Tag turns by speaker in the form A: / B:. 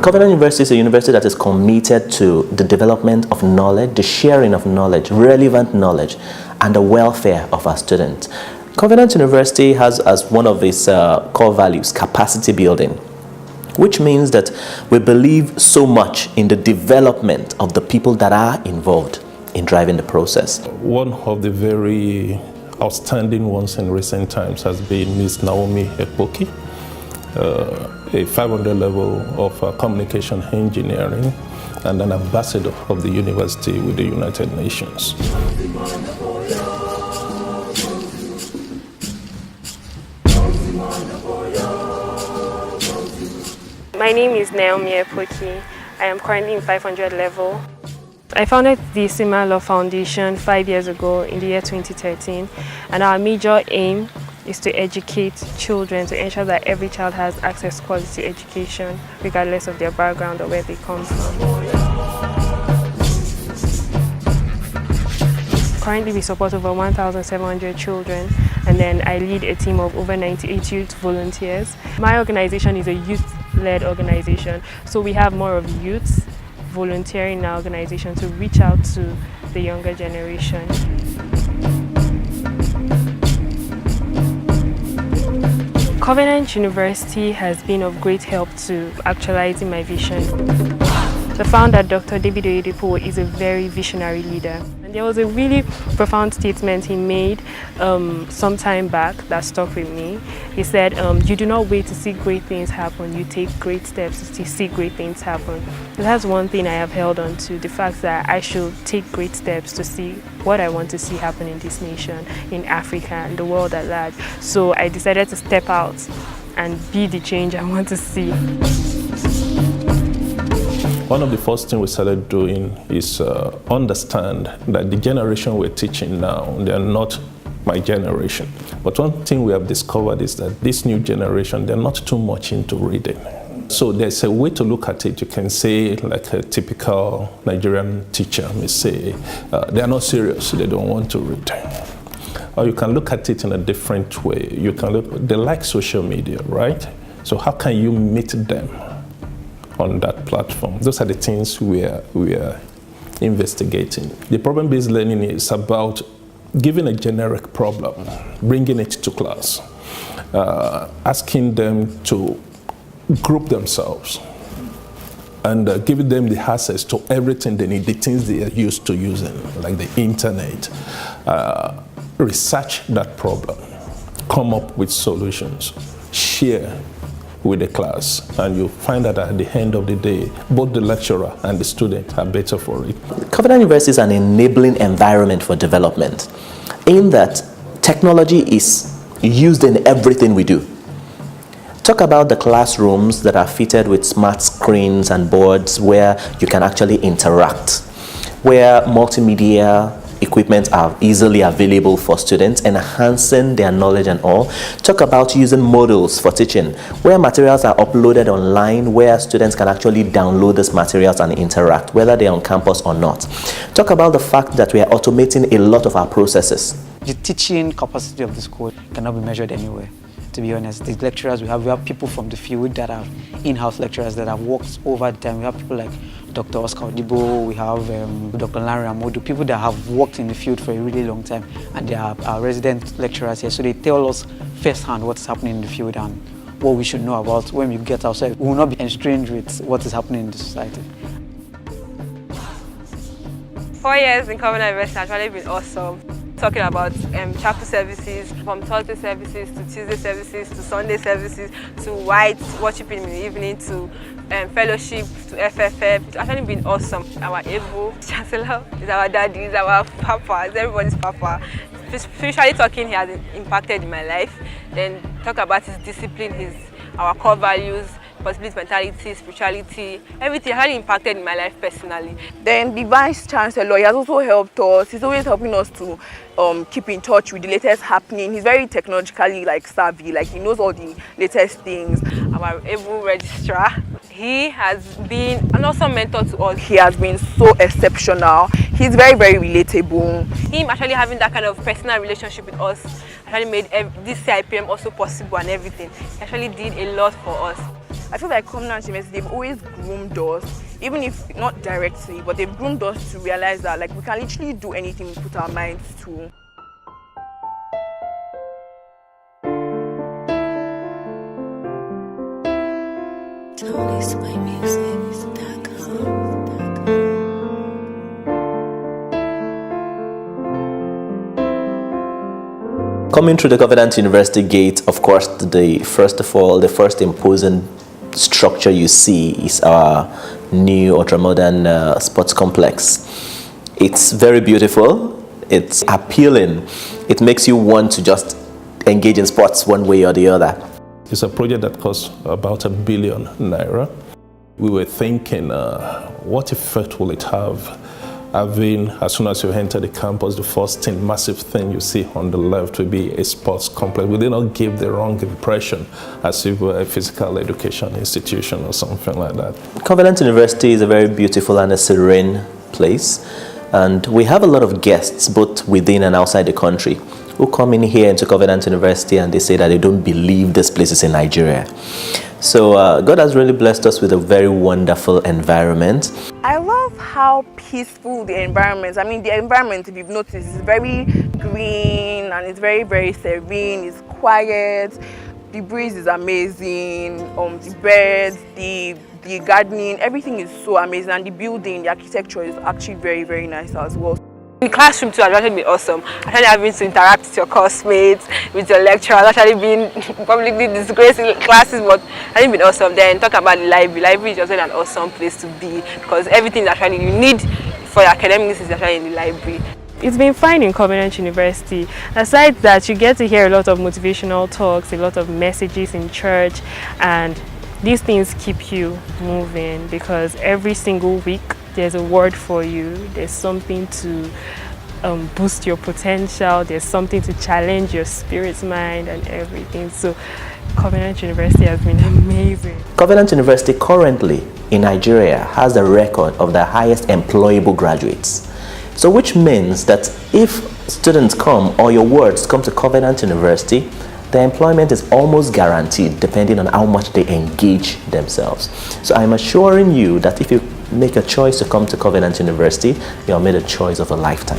A: Covenant University is a university that is committed to the development of knowledge, the sharing of knowledge, relevant knowledge, and the welfare of our students. Covenant University has as one of its core values capacity building, which means that we believe so much in the development of the people that are involved in driving the process.
B: One of the very outstanding ones in recent times has been Ms. Naomi Epoki, a 500 level of communication engineering and an ambassador of the university with the United Nations.
C: My name is Naomi Epoki. I am currently in 500 level. I founded the Sima Law Foundation 5 years ago in the year 2013, and our major aim is to educate children to ensure that every child has access to quality education regardless of their background or where they come from. Currently we support over 1,700 children, and then I lead a team of over 98 youth volunteers. My organization is a youth-led organization, so we have more of youths volunteering in our organization to reach out to the younger generation. Covenant University has been of great help to actualizing my vision. The founder, Dr. David Oyedepo, is a very visionary leader. And there was a really profound statement he made some time back that stuck with me. He said, you do not wait to see great things happen, you take great steps to see great things happen. And that's one thing I have held on to, the fact that I should take great steps to see what I want to see happen in this nation, in Africa, and the world at large. So I decided to step out and be the change I want to see.
B: One of the first things we started doing is understand that the generation we're teaching now, they're not my generation. But one thing we have discovered is that this new generation, they're not too much into reading. So there's a way to look at it. You can say, like a typical Nigerian teacher may say, they're not serious, they don't want to read. Or you can look at it in a different way. You can look, they like social media, right? So how can you meet them on that platform? Those are the things we are investigating. The problem-based learning is about giving a generic problem, bringing it to class, asking them to group themselves, and giving them the access to everything they need, the things they are used to using, like the internet. Research that problem, come up with solutions, share with the class, and you find that at the end of the day, both the lecturer and the student are better for it.
A: Covenant University is an enabling environment for development, in that technology is used in everything we do. Talk about the classrooms that are fitted with smart screens and boards where you can actually interact, where multimedia equipment are easily available for students, enhancing their knowledge and all. Talk about using models for teaching, where materials are uploaded online, where students can actually download these materials and interact, whether they're on campus or not. Talk about the fact that we are automating a lot of our processes.
D: The teaching capacity of the school cannot be measured anywhere. To be honest, the lecturers we have people from the field that are in-house lecturers that have worked over time. We have people like Dr. Oscar Odibo, we have Dr. Larry Amodu, people that have worked in the field for a really long time, and they are our resident lecturers here. So they tell us firsthand what's happening in the field and what we should know about when we get outside. We will not be estranged with what is happening in the society.
C: 4 years in Covenant University has really been awesome. Talking about chapel services, from Thursday services to Tuesday services to Sunday services to white worship in the evening to fellowship to FFF. It's actually been awesome. Our able chancellor is our daddy, is our papa, is everybody's papa. Spiritually talking, he has impacted in my life. Then talk about his discipline, our core values, possibility, mentality, spirituality, everything has really impacted in my life personally.
E: Then the Vice Chancellor, he has also helped us. He's always helping us to keep in touch with the latest happening. He's very technologically savvy, he knows all the latest things.
C: Our able registrar, he has been an awesome mentor to us.
E: He has been so exceptional. He's very, very relatable.
C: Him actually having that kind of personal relationship with us actually made this CIPM also possible and everything. He actually did a lot for us.
E: I feel like Covenant University, they've always groomed us, even if not directly, but they've groomed us to realize that like we can literally do anything we put our minds to.
A: Coming through the Covenant University gate, of course, the first imposing structure you see is our new ultra-modern sports complex. It's very beautiful, it's appealing, it makes you want to just engage in sports one way or the other.
B: It's a project that costs about ₦1 billion. We were thinking, what effect will it have? Having, as soon as you enter the campus, the first thing, massive thing you see on the left will be a sports complex. We did not give the wrong impression as if we were a physical education institution or something like that.
A: Covenant University is a very beautiful and a serene place, and we have a lot of guests both within and outside the country who come in here into Covenant University and they say that they don't believe this place is in Nigeria. So God has really blessed us with a very wonderful environment.
E: I love how peaceful the environment is. I mean, the environment, if you've noticed, is very green and it's very, very serene. It's quiet. The breeze is amazing. The birds, the gardening, everything is so amazing. And the building, the architecture is actually very, very nice as well.
F: The classroom too has actually been awesome. Actually having to interact with your classmates, with your lecturers, actually being publicly disgraced in classes, but it's been awesome. Then talk about the library. Library is also an awesome place to be because everything that actually you need for your academics is actually in the library.
C: It's been fine in Covenant University. Aside that, you get to hear a lot of motivational talks, a lot of messages in church, and these things keep you moving because every single week there's a word for you, there's something to boost your potential, there's something to challenge your spirit's mind and everything. So Covenant University has been amazing.
A: Covenant University currently in Nigeria has a record of the highest employable graduates. So which means that if students come or your words come to Covenant University, the employment is almost guaranteed depending on how much they engage themselves. So I'm assuring you that if you make a choice to come to Covenant University, you have made a choice of a lifetime.